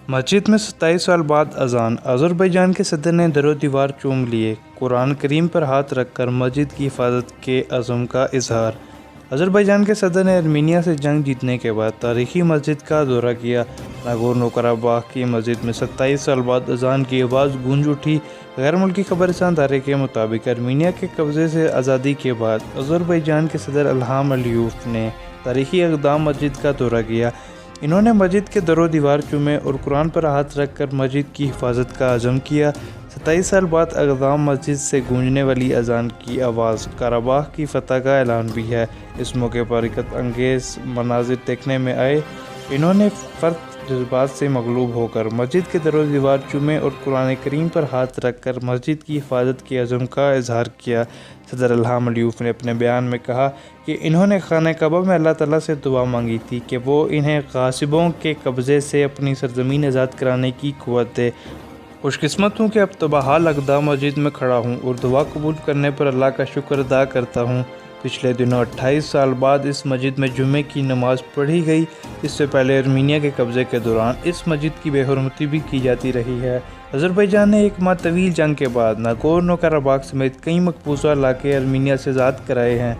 مسجد میں 27 سال بعد اذان، آذربائیجان کے صدر نے در و دیوار چوم لیے، قرآن کریم پر ہاتھ رکھ کر مسجد کی حفاظت کے عزم کا اظہار۔ آذربائیجان کے صدر نے ارمینیا سے جنگ جیتنے کے بعد تاریخی مسجد کا دورہ کیا۔ ناگورنو قراباخ کی مسجد میں 27 سال بعد اذان کی آواز گونج اٹھی۔ غیر ملکی خبررساں ادارے کے مطابق ارمینیا کے قبضے سے آزادی کے بعد آذربائیجان کے صدر الہام علیوف نے تاریخی اقدام مسجد کا دورہ کیا۔ انہوں نے مسجد کے در و دیوار چومے اور قرآن پر ہاتھ رکھ کر مسجد کی حفاظت کا عزم کیا۔ 27 سال بعد اقدام مسجد سے گونجنے والی اذان کی آواز قراباخ کی فتح کا اعلان بھی ہے۔ اس موقع پر حرکت انگیز مناظر دیکھنے میں آئے۔ انہوں نے فرد جذبات سے مغلوب ہو کر مسجد کے در و دیوار چومے اور قرآن کریم پر ہاتھ رکھ کر مسجد کی حفاظت کے عزم کا اظہار کیا۔ صدر الہام علیوف نے اپنے بیان میں کہا کہ انہوں نے خانہ کعبہ میں اللہ تعالیٰ سے دعا مانگی تھی کہ وہ انہیں غاصبوں کے قبضے سے اپنی سرزمین آزاد کرانے کی قوت دے۔ خوش قسمت ہوں کہ اب تابحال اقدام مسجد میں کھڑا ہوں اور دعا قبول کرنے پر اللہ کا شکر ادا کرتا ہوں۔ پچھلے دنوں 28 سال بعد اس مسجد میں جمعے کی نماز پڑھی گئی۔ اس سے پہلے ارمینیا کے قبضے کے دوران اس مسجد کی بے حرمتی بھی کی جاتی رہی ہے۔ آذربائیجان نے ایک ماہ طویل جنگ کے بعد ناگورنو قراباخ سمیت کئی مقبوضہ علاقے ارمینیا سے آزاد کرائے ہیں۔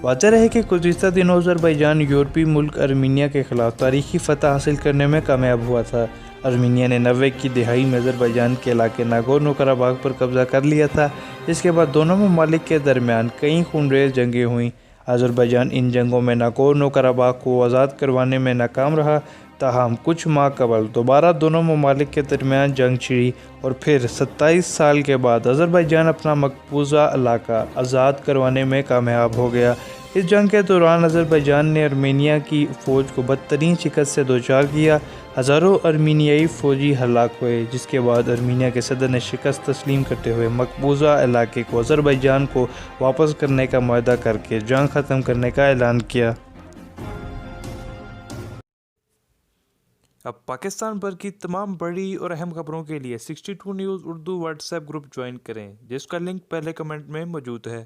واضح رہے کہ گزشتہ دنوں آذربائیجان یورپی ملک ارمینیا کے خلاف تاریخی فتح حاصل کرنے میں کامیاب ہوا تھا۔ ارمینیا نے 90 کی دہائی میں آذربائیجان کے علاقے ناگورنو قراباخ پر قبضہ کر لیا تھا، جس کے بعد دونوں ممالک کے درمیان کئی خونریز جنگیں ہوئیں۔ آذربائیجان ان جنگوں میں ناگورنو قراباخ کو آزاد کروانے میں ناکام رہا، تاہم کچھ ماہ قبل دوبارہ دونوں ممالک کے درمیان جنگ چھڑی اور پھر 27 سال کے بعد آذربائیجان اپنا مقبوضہ علاقہ آزاد کروانے میں کامیاب ہو گیا۔ اس جنگ کے دوران آذربائیجان نے ارمینیا کی فوج کو بدترین شکست سے دوچار کیا۔ ہزاروں ارمینیائی فوجی ہلاک ہوئے، جس کے بعد ارمینیا کے صدر نے شکست تسلیم کرتے ہوئے مقبوضہ علاقے کو آذربائیجان کو واپس کرنے کا معاہدہ کر کے جنگ ختم کرنے کا اعلان کیا۔ اب پاکستان بھر کی تمام بڑی اور اہم خبروں کے لیے 62 news Urdu what's app group join کریں، جس کا لنک پہلے کمنٹ میں موجود ہے۔